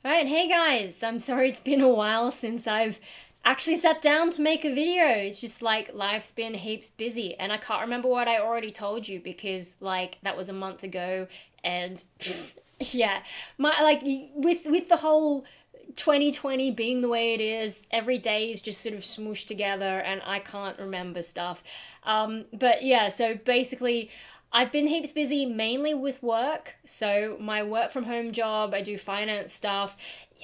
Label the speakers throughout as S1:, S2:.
S1: Right, hey guys, I'm sorry it's been a while since I've actually sat down to make a video. It's just like life's been heaps busy, and I can't remember what I already told you because like that was a month ago, and yeah, my like with the whole 2020 being the way it is, every day is just sort of smooshed together, and I can't remember stuff. But yeah, so basically, I've been heaps busy mainly with work. So, my work from home job, I do finance stuff.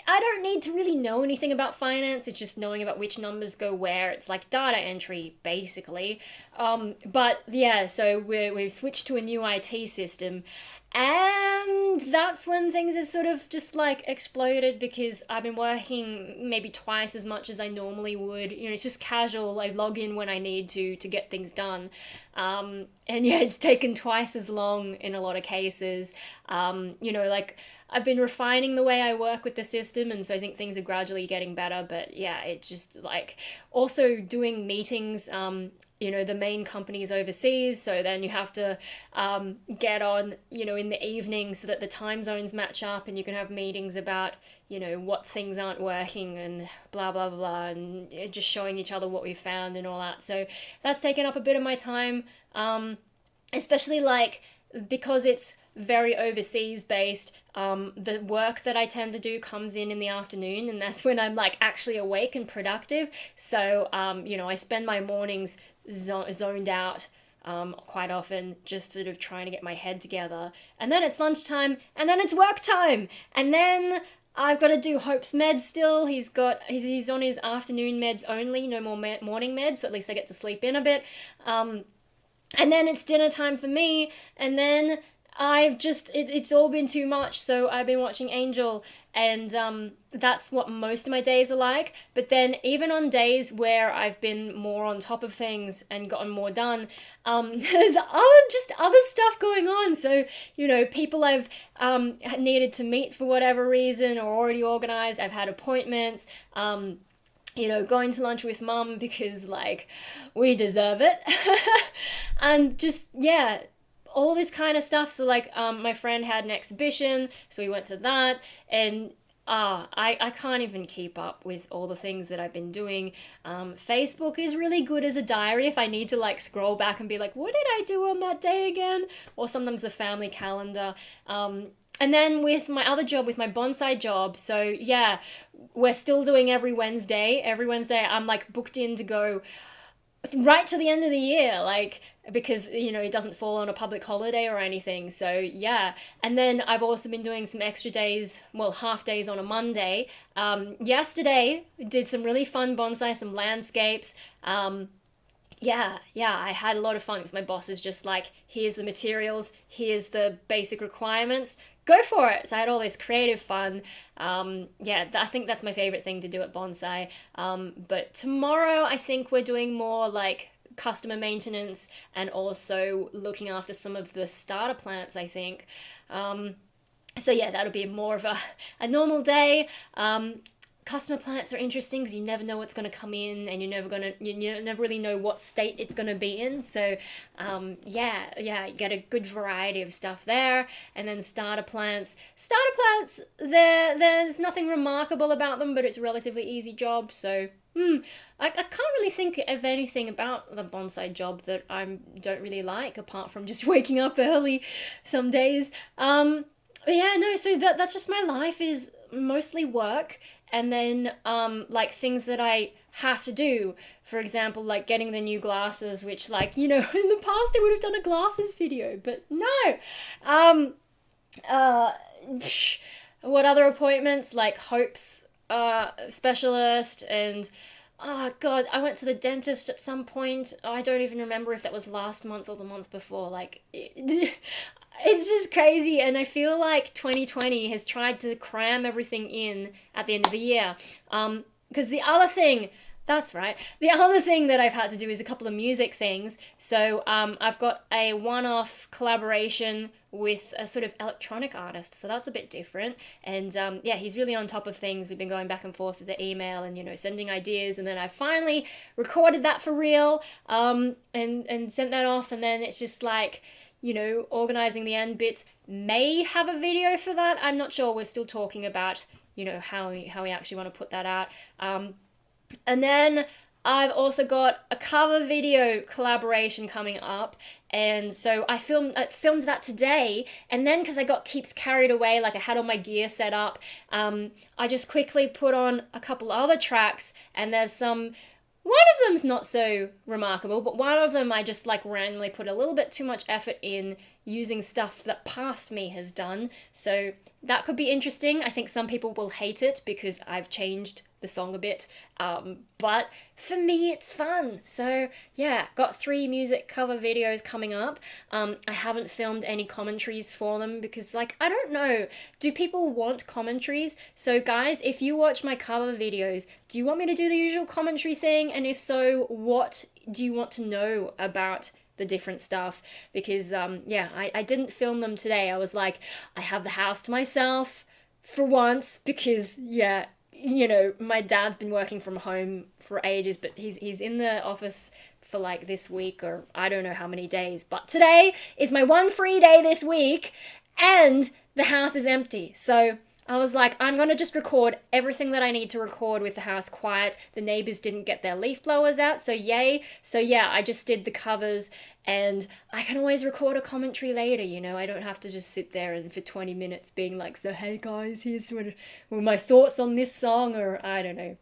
S1: I don't need to really know anything about finance, it's just knowing about which numbers go where. It's like data entry, basically. But yeah, so we've switched to a new IT system, and that's when things have sort of just like exploded because I've been working maybe twice as much as I normally would. You know, it's just casual. I log in when I need to get things done. And yeah, it's taken twice as long in a lot of cases. Like I've been refining the way I work with the system, and so I think things are gradually getting better. But yeah, it's just like also doing meetings. The main company is overseas, so then you have to get on, in the evening so that the time zones match up and you can have meetings about, what things aren't working and blah, blah, blah, and just showing each other what we found and all that. So that's taken up a bit of my time, especially like because it's very overseas based. The work that I tend to do comes in the afternoon, and that's when I'm like actually awake and productive. So, I spend my mornings zoned out quite often, just sort of trying to get my head together. And then it's lunchtime, and then it's work time, and then I've got to do Hope's meds still. He's on his afternoon meds only, no more morning meds, so at least I get to sleep in a bit. And then it's dinner time for me, and then it's all been too much, so I've been watching Angel, and that's what most of my days are like. But then even on days where I've been more on top of things and gotten more done, there's other stuff going on. So, people I've needed to meet for whatever reason or already organized, I've had appointments, going to lunch with mum because, like, we deserve it. And just, yeah, all this kind of stuff. So, like, my friend had an exhibition, so we went to that, and I can't even keep up with all the things that I've been doing. Facebook is really good as a diary if I need to, like, scroll back and be like, what did I do on that day again? Or sometimes the family calendar. And then with my other job, with my bonsai job, so yeah, we're still doing every Wednesday. Every Wednesday, I'm like booked in to go right to the end of the year, like, because it doesn't fall on a public holiday or anything. So yeah, and then I've also been doing some extra days, well, half days on a Monday. Yesterday did some really fun bonsai, some landscapes. Yeah, I had a lot of fun because my boss is just like, here's the materials, here's the basic requirements, go for it. So I had all this creative fun. I think that's my favorite thing to do at bonsai. But tomorrow I think we're doing more like customer maintenance and also looking after some of the starter plants, I think. So yeah, that'll be more of a normal day. Customer plants are interesting because you never know what's going to come in, and you never really know what state it's going to be in. So you get a good variety of stuff there. And then starter plants, there's nothing remarkable about them, but it's a relatively easy job. So I can't really think of anything about the bonsai job that I don't really like, apart from just waking up early some days. But yeah, no, so that's just my life is mostly work, and then like things that I have to do. For example, like getting the new glasses, which, like, in the past I would have done a glasses video, but no. Uh what other appointments? Like Hope's specialist, and oh god, I went to the dentist at some point. I don't even remember if that was last month or the month before. Like, it's just crazy, and I feel like 2020 has tried to cram everything in at the end of the year. Because that's right. The other thing that I've had to do is a couple of music things. So I've got a one-off collaboration with a sort of electronic artist, so that's a bit different. And he's really on top of things. We've been going back and forth with the email and sending ideas, and then I finally recorded that for real, and sent that off, and then it's just like, organizing the end bits. May have a video for that. I'm not sure. We're still talking about how we actually want to put that out. And then I've also got a cover video collaboration coming up, and so I filmed that today. And then because I got keeps carried away, like I had all my gear set up, I just quickly put on a couple other tracks, and there's some. One of them's not so remarkable, but one of them I just like randomly put a little bit too much effort in using stuff that past me has done. So that could be interesting. I think some people will hate it because I've changed the song a bit. But for me, it's fun. So yeah, got 3 music cover videos coming up. I haven't filmed any commentaries for them because, like, I don't know. Do people want commentaries? So guys, if you watch my cover videos, do you want me to do the usual commentary thing? And if so, what do you want to know about the different stuff? Because I didn't film them today. I was like, I have the house to myself for once because my dad's been working from home for ages, but he's in the office for like this week or I don't know how many days. But today is my one free day this week and the house is empty. So I was like, I'm going to just record everything that I need to record with the house quiet. The neighbors didn't get their leaf blowers out, so yay. So yeah, I just did the covers, and I can always record a commentary later, I don't have to just sit there and for 20 minutes being like, so hey guys, here's what were my thoughts on this song, or I don't know.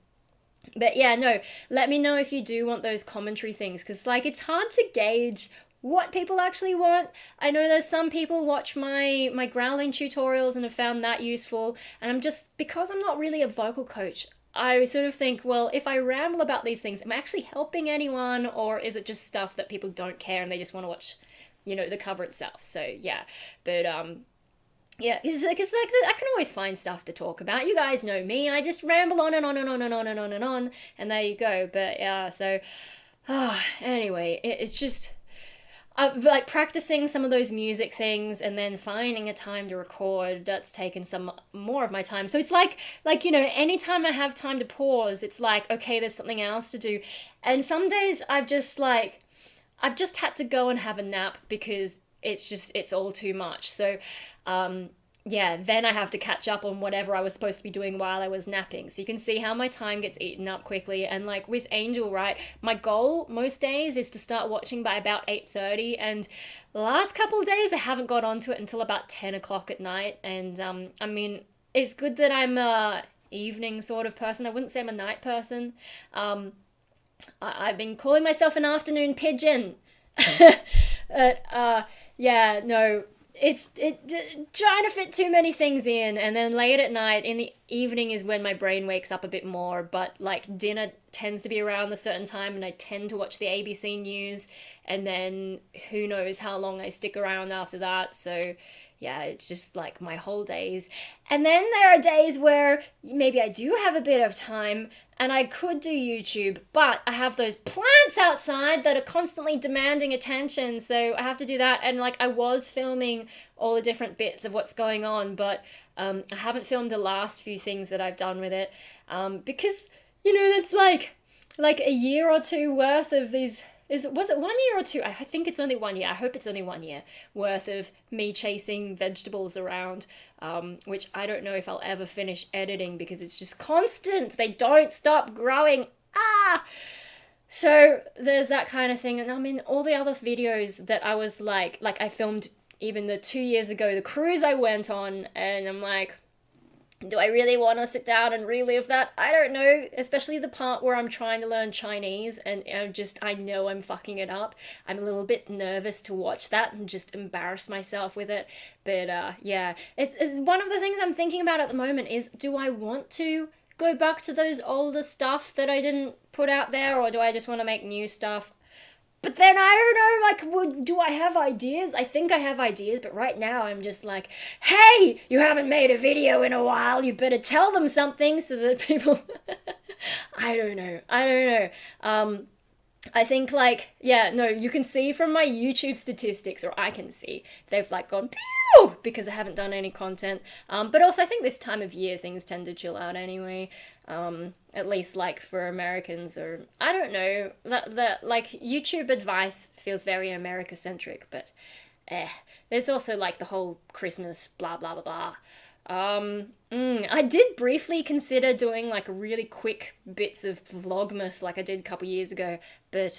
S1: But yeah, no, let me know if you do want those commentary things, because like it's hard to gauge what people actually want. I know there's some people watch my growling tutorials and have found that useful, and because I'm not really a vocal coach, I sort of think, well, if I ramble about these things, am I actually helping anyone, or is it just stuff that people don't care and they just want to watch, the cover itself? So yeah, but yeah, because like I can always find stuff to talk about. You guys know me, I just ramble on and on and on and on and on and on, and there you go. But yeah, so anyway, it's just like practicing some of those music things and then finding a time to record, that's taken some more of my time. So it's like anytime I have time to pause, it's like, okay, there's something else to do. And some days I've just had to go and have a nap because it's all too much. So then I have to catch up on whatever I was supposed to be doing while I was napping. So you can see how my time gets eaten up quickly. And like with Angel, right, my goal most days is to start watching by about 8:30. And the last couple of days I haven't got onto it until about 10 o'clock at night. And I mean, it's good that I'm a evening sort of person. I wouldn't say I'm a night person. I've been calling myself an afternoon pigeon. But yeah, no, it's trying to fit too many things in, and then late at night in the evening is when my brain wakes up a bit more. But like dinner tends to be around a certain time, and I tend to watch the ABC news, and then who knows how long I stick around after that. So yeah, it's just like my whole days. And then there are days where maybe I do have a bit of time and I could do YouTube, but I have those plants outside that are constantly demanding attention, so I have to do that. And like I was filming all the different bits of what's going on, but I haven't filmed the last few things that I've done with it, because that's like a year or two worth of these. Was it 1 year or 2? I think it's only 1 year. I hope it's only 1 year worth of me chasing vegetables around, which I don't know if I'll ever finish editing because it's just constant. They don't stop growing. So there's that kind of thing. And I mean, all the other videos that I was like I filmed even the 2 years ago, the cruise I went on, and I'm like, do I really want to sit down and relive that? I don't know, especially the part where I'm trying to learn Chinese and I know I'm fucking it up. I'm a little bit nervous to watch that and just embarrass myself with it. But yeah, it's one of the things I'm thinking about at the moment is, do I want to go back to those older stuff that I didn't put out there, or do I just want to make new stuff? But then I don't know, do I have ideas? I think I have ideas, but right now I'm just like, hey, you haven't made a video in a while, you better tell them something so that people... I don't know. I think you can see from my YouTube statistics, or I can see, they've like gone pew because I haven't done any content. But also I think this time of year things tend to chill out anyway. At least like for Americans, or I don't know, that like YouTube advice feels very America centric, but there's also like the whole Christmas blah blah blah blah. I did briefly consider doing like really quick bits of Vlogmas like I did a couple years ago, but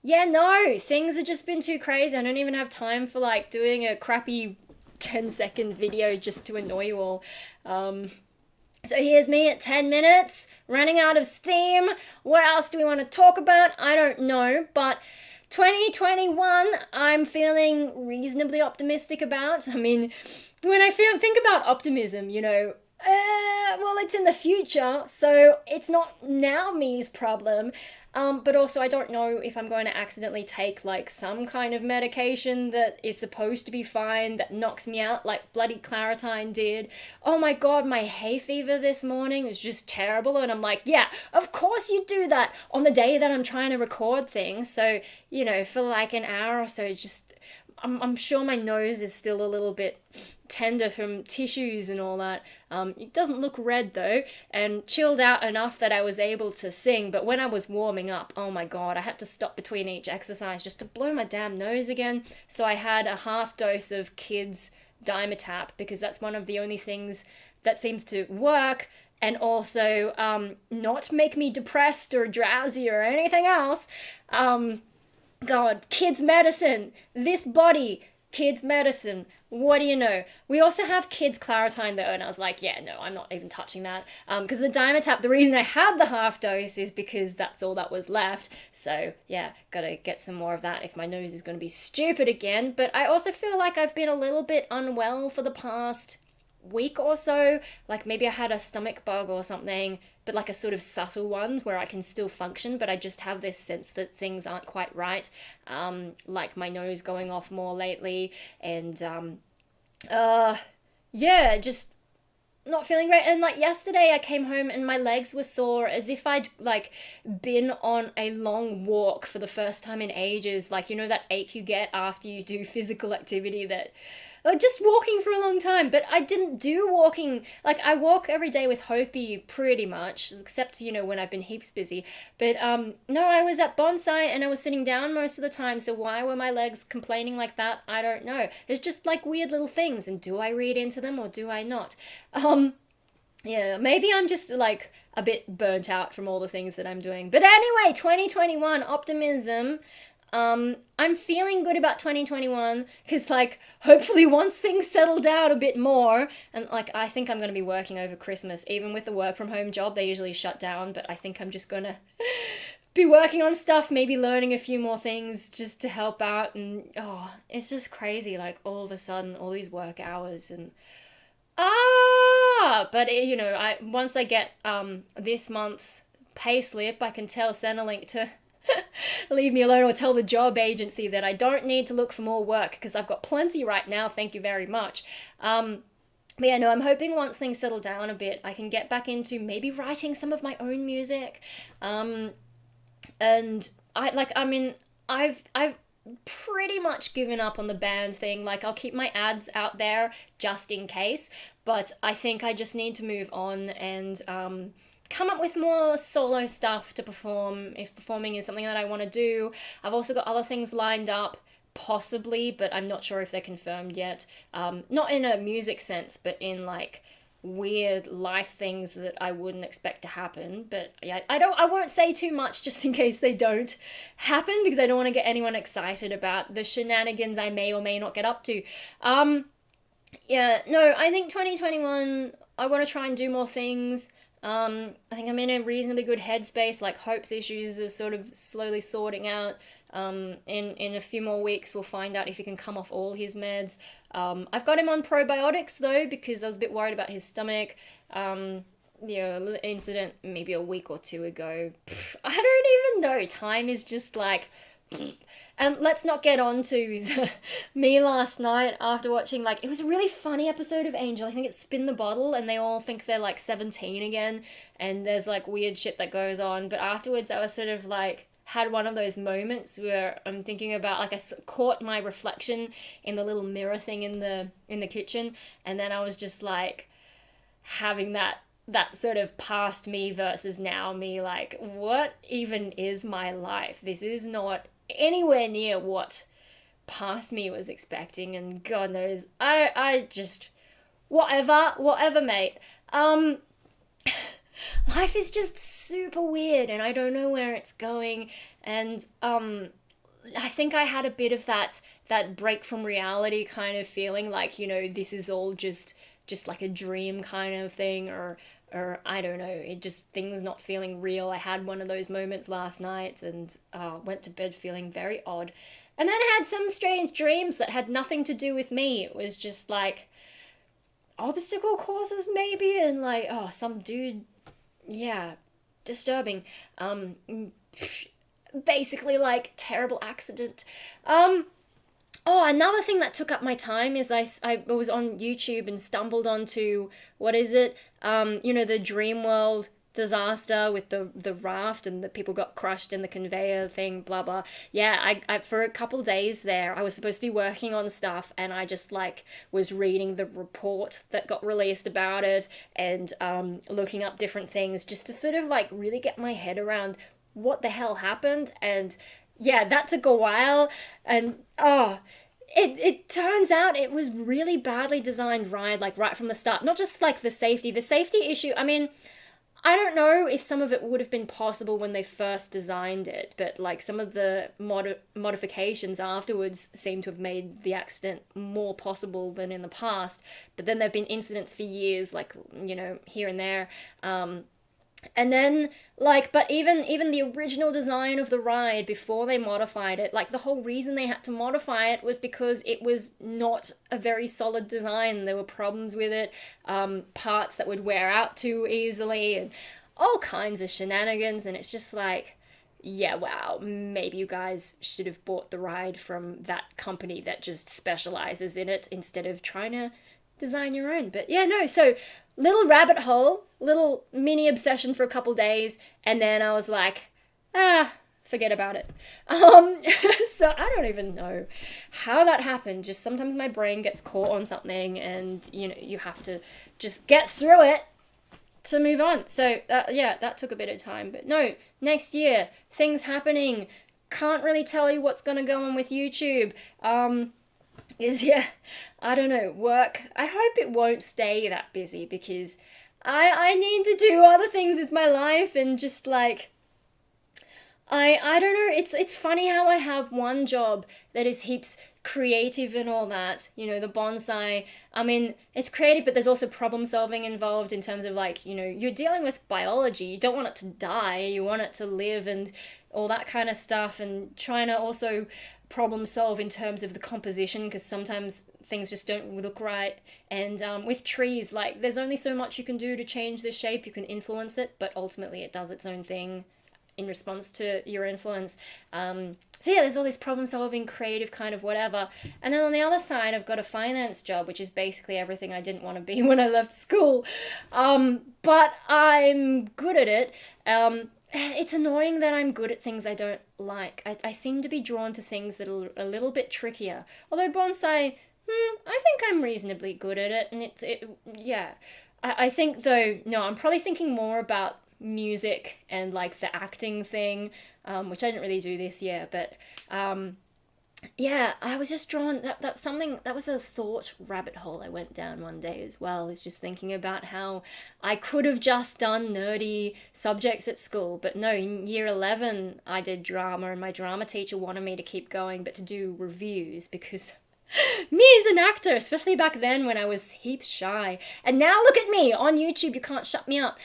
S1: yeah, no, things have just been too crazy. I don't even have time for like doing a crappy 10-second video just to annoy you all. So here's me at 10 minutes, running out of steam. What else do we want to talk about? I don't know, but 2021, I'm feeling reasonably optimistic about. I mean, when I think about optimism, well, it's in the future, so it's not now me's problem. But also, I don't know if I'm going to accidentally take like some kind of medication that is supposed to be fine that knocks me out, like bloody Claritine did. Oh my god, my hay fever this morning was just terrible, and I'm like, yeah, of course you do that on the day that I'm trying to record things. So, for like an hour or so, just I'm sure my nose is still a little bit tender from tissues and all that. It doesn't look red though, and chilled out enough that I was able to sing. But when I was warming up, oh my god, I had to stop between each exercise just to blow my damn nose again. So I had a half dose of Kids Dimetap because that's one of the only things that seems to work, and also not make me depressed or drowsy or anything else. God, kids medicine, this body, kids medicine. What do you know? We also have kids Claritine though, and I was like, yeah, no, I'm not even touching that. Because the Dimetap, the reason I had the half dose is because that's all that was left. So yeah, gotta get some more of that if my nose is gonna be stupid again. But I also feel like I've been a little bit unwell for the past week or so. Like maybe I had a stomach bug or something, but like a sort of subtle one where I can still function, but I just have this sense that things aren't quite right. Like my nose going off more lately, and yeah, just not feeling great. And like yesterday I came home and my legs were sore as if I'd like been on a long walk for the first time in ages. Like, that ache you get after you do physical activity that just walking for a long time. But I didn't do walking. Like, I walk every day with Hopi pretty much, except, when I've been heaps busy. But no, I was at bonsai and I was sitting down most of the time. So why were my legs complaining like that? I don't know. It's just like weird little things. And do I read into them or do I not? Yeah, maybe I'm just like a bit burnt out from all the things that I'm doing. But anyway, 2021 optimism. I'm feeling good about 2021 because, like, hopefully once things settle down a bit more, and like, I think I'm going to be working over Christmas. Even with the work from home job, they usually shut down, but I think I'm just going to be working on stuff, maybe learning a few more things just to help out. And it's just crazy, like, all of a sudden, all these work hours and but I once I get this month's pay slip, I can tell Centrelink to leave me alone, or tell the job agency that I don't need to look for more work because I've got plenty right now, thank you very much. But yeah, no, I'm hoping once things settle down a bit, I can get back into maybe writing some of my own music. And I've pretty much given up on the band thing. Like, I'll keep my ads out there just in case, but I think I just need to move on and come up with more solo stuff to perform if performing is something that I want to do. I've also got other things lined up, possibly, but I'm not sure if they're confirmed yet. Not in a music sense, but in like weird life things that I wouldn't expect to happen. But yeah, I won't say too much just in case they don't happen, because I don't want to get anyone excited about the shenanigans I may or may not get up to. Yeah, no, I think 2021, I want to try and do more things. I think I'm in a reasonably good headspace. Like, Hope's issues are sort of slowly sorting out. In a few more weeks, we'll find out if he can come off all his meds. I've got him on probiotics though, because I was a bit worried about his stomach. Incident maybe a week or two ago. I don't even know. Time is just like. And let's not get on to me last night after watching, like, it was a really funny episode of Angel. I think it's Spin the Bottle, and they all think they're, like, 17 again, and there's, like, weird shit that goes on. But afterwards, I was sort of, like, had one of those moments where I'm thinking about, like, I caught my reflection in the little mirror thing in the kitchen, and then I was just, like, having that sort of past me versus now me, like, what even is my life? This is not anywhere near what past me was expecting, and God knows, I just Whatever, mate. Um, Life is just super weird, and I don't know where it's going. And I think I had a bit of that break from reality kind of feeling, like, this is all just like a dream kind of thing, or I don't know, it just, things not feeling real. I had one of those moments last night, and went to bed feeling very odd. And then I had some strange dreams that had nothing to do with me. It was just like obstacle courses maybe, and like, oh, some dude, yeah, disturbing. Um Basically like terrible accident. Um Oh, another thing that took up my time is I was on YouTube and stumbled onto, what is it? The Dream World disaster with the raft, and the people got crushed in the conveyor thing, blah blah. Yeah, I for a couple days there, I was supposed to be working on stuff, and I just like was reading the report that got released about it, and looking up different things just to sort of like really get my head around what the hell happened. And yeah, that took a while. And it turns out it was really badly designed ride, like right from the start. Not just like the safety issue. I mean, I don't know if some of it would have been possible when they first designed it, but like some of the modifications afterwards seem to have made the accident more possible than in the past. But then there've been incidents for years, like, here and there. And then, like, but even the original design of the ride, before they modified it, like the whole reason they had to modify it was because it was not a very solid design. There were problems with it, parts that would wear out too easily, and all kinds of shenanigans. And it's just like, yeah, wow, maybe you guys should have bought the ride from that company that just specializes in it, instead of trying to design your own. But yeah, no, so little rabbit hole, little mini obsession for a couple days, and then I was like, forget about it. So I don't even know how that happened. Just sometimes my brain gets caught on something, and you have to just get through it to move on. So yeah, that took a bit of time. But no, next year, things happening. Can't really tell you what's gonna go on with YouTube. Yeah, I don't know, work. I hope it won't stay that busy, because I need to do other things with my life, and just like, I don't know, it's funny how I have one job that is heaps creative and all that, the bonsai. I mean, it's creative, but there's also problem solving involved, in terms of like, you're dealing with biology. You don't want it to die, you want it to live, and all that kind of stuff, and trying to also problem solve in terms of the composition, because sometimes things just don't look right. And with trees, like, there's only so much you can do to change the shape. You can influence it, but ultimately it does its own thing in response to your influence. So yeah, there's all this problem solving, creative kind of whatever. And then on the other side, I've got a finance job, which is basically everything I didn't want to be when I left school. But I'm good at it. It's annoying that I'm good at things I don't like. I seem to be drawn to things that are a little bit trickier. Although bonsai, I think I'm reasonably good at it. And yeah. I think though, no, I'm probably thinking more about music and like the acting thing, which I didn't really do this year. But yeah, I was just drawn, that something, that was a thought rabbit hole I went down one day as well, is just thinking about how I could have just done nerdy subjects at school. But no, in year 11 I did drama, and my drama teacher wanted me to keep going, but to do reviews, because me as an actor, especially back then when I was heaps shy, and now look at me on YouTube, you can't shut me up.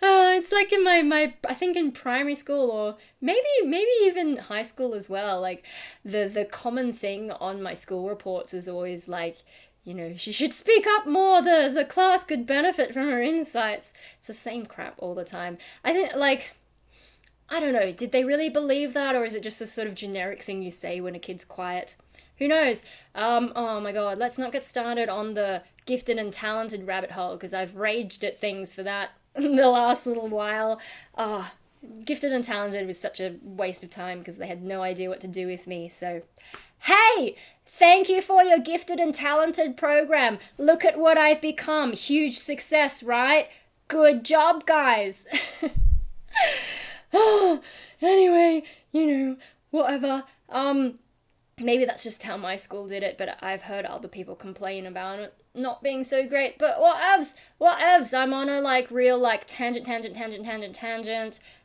S1: It's like in my I think in primary school, or maybe even high school as well, like the common thing on my school reports was always like, she should speak up more, the class could benefit from her insights. It's the same crap all the time. I think, like, I don't know, did they really believe that, or is it just a sort of generic thing you say when a kid's quiet? Who knows? Oh my god, let's not get started on the gifted and talented rabbit hole, because I've raged at things for that in the last little while. Gifted and talented was such a waste of time, because they had no idea what to do with me. So, hey! Thank you for your gifted and talented program. Look at what I've become. Huge success, right? Good job, guys. Anyway, whatever. Maybe that's just how my school did it, but I've heard other people complain about it not being so great. But what evs? I'm on a like real like tangent.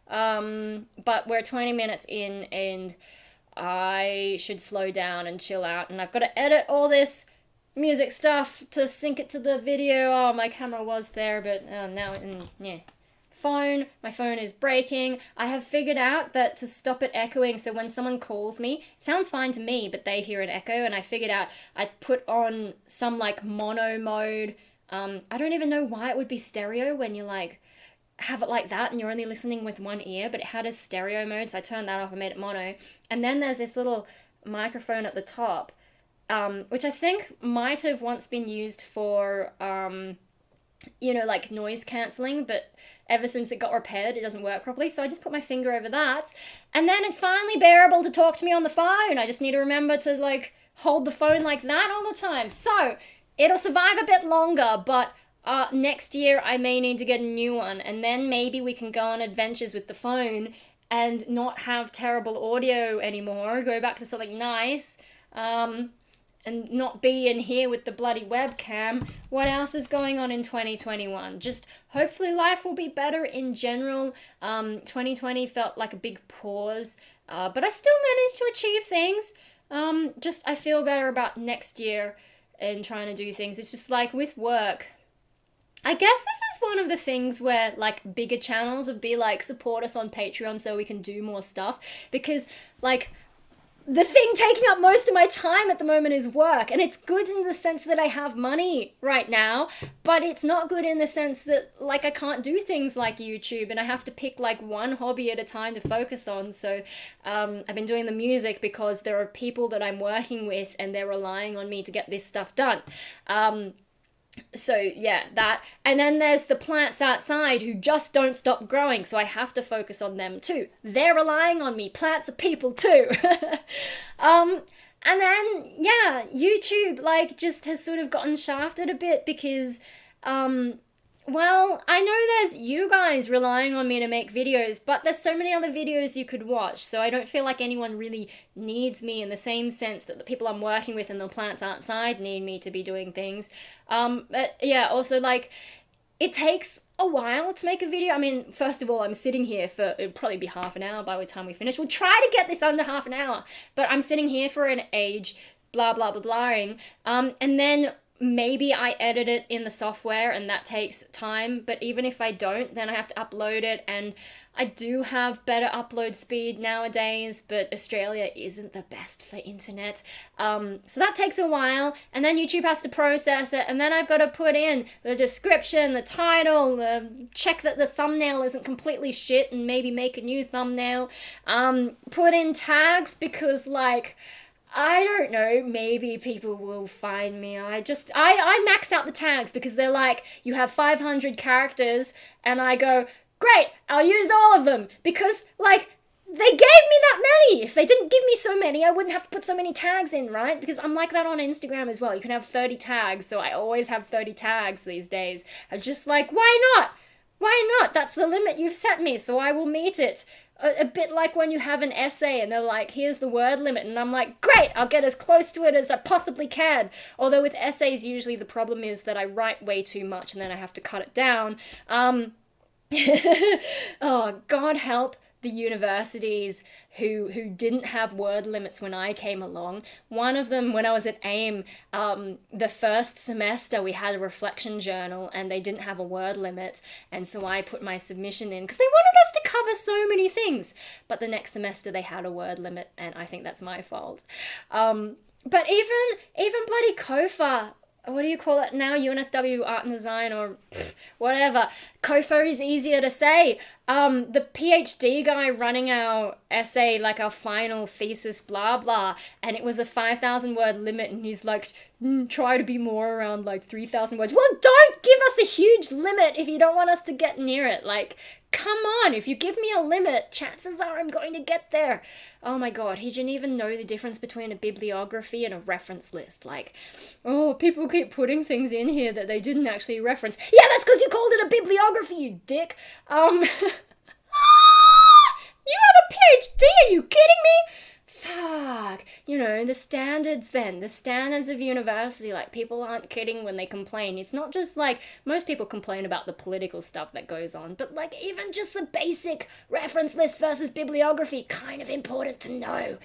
S1: But we're 20 minutes in and I should slow down and chill out, and I've got to edit all this music stuff to sync it to the video. Oh, my camera was there, but now, yeah. My phone is breaking. I have figured out that to stop it echoing, so when someone calls me, it sounds fine to me, but they hear an echo, and I figured out I put on some like mono mode. I don't even know why it would be stereo when you like have it like that and you're only listening with one ear, but it had a stereo mode, so I turned that off and made it mono. And then there's this little microphone at the top, which I think might have once been used for, like noise cancelling, but ever since it got repaired, it doesn't work properly. So I just put my finger over that, and then it's finally bearable to talk to me on the phone. I just need to remember to like hold the phone like that all the time. So it'll survive a bit longer, but next year I may need to get a new one, and then maybe we can go on adventures with the phone and not have terrible audio anymore, go back to something nice, and not be in here with the bloody webcam. What else is going on in 2021? Just hopefully life will be better in general. 2020 felt like a big pause, but I still managed to achieve things. I feel better about next year and trying to do things. It's just like with work, I guess this is one of the things where like bigger channels would be like, support us on Patreon so we can do more stuff, because like the thing taking up most of my time at the moment is work, and it's good in the sense that I have money right now, but it's not good in the sense that like I can't do things like YouTube and I have to pick like one hobby at a time to focus on. So I've been doing the music because there are people that I'm working with and they're relying on me to get this stuff done. So yeah, that. And then there's the plants outside who just don't stop growing, so I have to focus on them too. They're relying on me. Plants are people too. And then yeah, YouTube like just has sort of gotten shafted a bit because well, I know there's you guys relying on me to make videos, but there's so many other videos you could watch, so I don't feel like anyone really needs me in the same sense that the people I'm working with and the plants outside need me to be doing things. But yeah, also like, it takes a while to make a video. I mean, first of all, I'm sitting here for, it'll probably be half an hour by the time we finish. We'll try to get this under half an hour, but I'm sitting here for an age, blah, blah, blah, blahing. And then maybe I edit it in the software and that takes time, but even if I don't, then I have to upload it, and I do have better upload speed nowadays, but Australia isn't the best for internet. So that takes a while, and then YouTube has to process it, and then I've got to put in the description, the title, check that the thumbnail isn't completely shit and maybe make a new thumbnail, put in tags because like, I don't know, maybe people will find me. I max out the tags because they're like, you have 500 characters, and I go, great, I'll use all of them, because like, they gave me that many. If they didn't give me so many, I wouldn't have to put so many tags in, right? Because I'm like that on Instagram as well. You can have 30 tags, so I always have 30 tags these days. I'm just like, why not? Why not? That's the limit you've set me, so I will meet it. A bit like when you have an essay and they're like, here's the word limit, and I'm like, great, I'll get as close to it as I possibly can. Although with essays, usually the problem is that I write way too much and then I have to cut it down. Oh, God help the universities who didn't have word limits when I came along. One of them, when I was at AIM, the first semester we had a reflection journal and they didn't have a word limit, and so I put my submission in because they wanted us to cover so many things. But the next semester they had a word limit, and I think that's my fault. But even bloody COFA, what do you call it now? UNSW Art and Design or whatever. COFA is easier to say. The PhD guy running our essay, like our final thesis, blah, blah, and it was a 5,000 word limit, and he's like, try to be more around like 3,000 words. Well, don't give us a huge limit if you don't want us to get near it. Like, come on, if you give me a limit, chances are I'm going to get there. Oh my God, he didn't even know the difference between a bibliography and a reference list. Like, oh, people keep putting things in here that they didn't actually reference. Yeah, that's because you called it a bibliography, you dick. You have a PhD, are you kidding me? fuck, the standards then, the standards of university, like, people aren't kidding when they complain. It's not just like, most people complain about the political stuff that goes on, but like, even just the basic reference list versus bibliography, kind of important to know.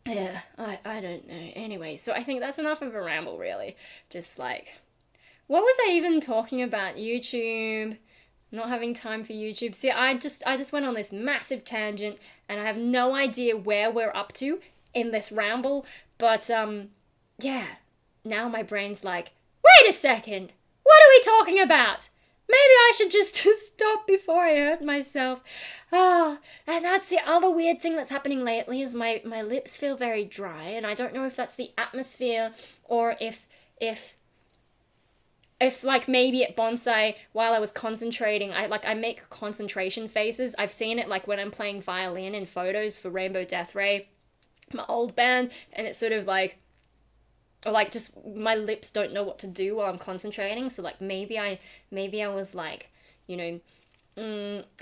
S1: Yeah, I don't know. Anyway, so I think that's enough of a ramble, really. Just like, what was I even talking about? YouTube, not having time for YouTube. See, I just went on this massive tangent, and I have no idea where we're up to in this ramble. But yeah, now my brain's like, wait a second, what are we talking about? Maybe I should just stop before I hurt myself. And that's the other weird thing that's happening lately is my lips feel very dry, and I don't know if that's the atmosphere or if like maybe at bonsai while I was concentrating, I make concentration faces. I've seen it like when I'm playing violin in photos for Rainbow Death Ray, my old band, and it's sort of like, or like just my lips don't know what to do while I'm concentrating. So like maybe I was like, a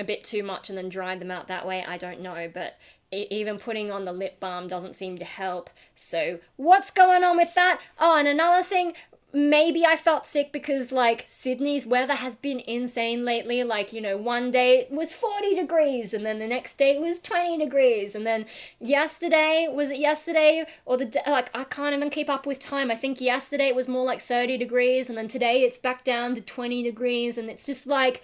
S1: bit too much and then dried them out that way. I don't know, but even putting on the lip balm doesn't seem to help. So what's going on with that? Oh, and another thing, maybe I felt sick because like Sydney's weather has been insane lately. Like, one day it was 40 degrees and then the next day it was 20 degrees. And then was it yesterday or the day? Like, I can't even keep up with time. I think yesterday it was more like 30 degrees and then today it's back down to 20 degrees. And it's just like,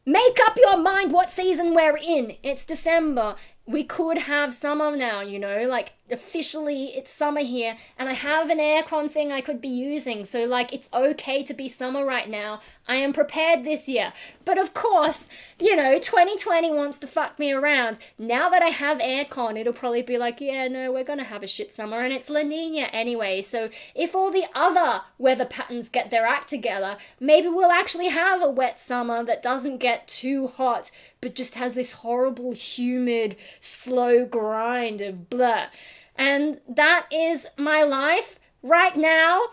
S1: make up your mind what season we're in. It's December. We could have summer now, like officially it's summer here, and I have an aircon thing I could be using, so like it's okay to be summer right now. I am prepared this year. But of course, 2020 wants to fuck me around. Now that I have aircon, it'll probably be like, yeah, no, we're gonna have a shit summer, and it's La Nina anyway, so if all the other weather patterns get their act together, maybe we'll actually have a wet summer that doesn't get too hot, but just has this horrible, humid, slow grind of blah. And that is my life right now.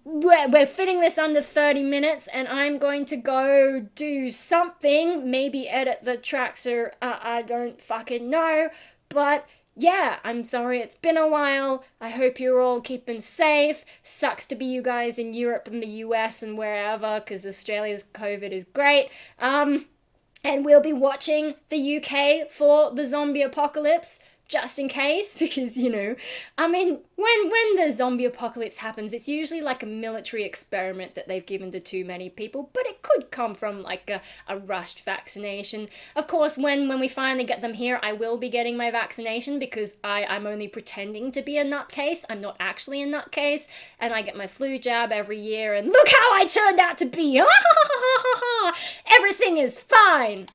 S1: We're fitting this under 30 minutes, and I'm going to go do something, maybe edit the tracks, or I don't fucking know. But yeah, I'm sorry, it's been a while. I hope you're all keeping safe. Sucks to be you guys in Europe and the US and wherever, because Australia's COVID is great. And we'll be watching the UK for the zombie apocalypse, just in case, because, I mean, when the zombie apocalypse happens, it's usually like a military experiment that they've given to too many people, but it could come from like a rushed vaccination. Of course, when we finally get them here, I will be getting my vaccination because I'm only pretending to be a nutcase. I'm not actually a nutcase, and I get my flu jab every year, and look how I turned out to be! Everything is fine!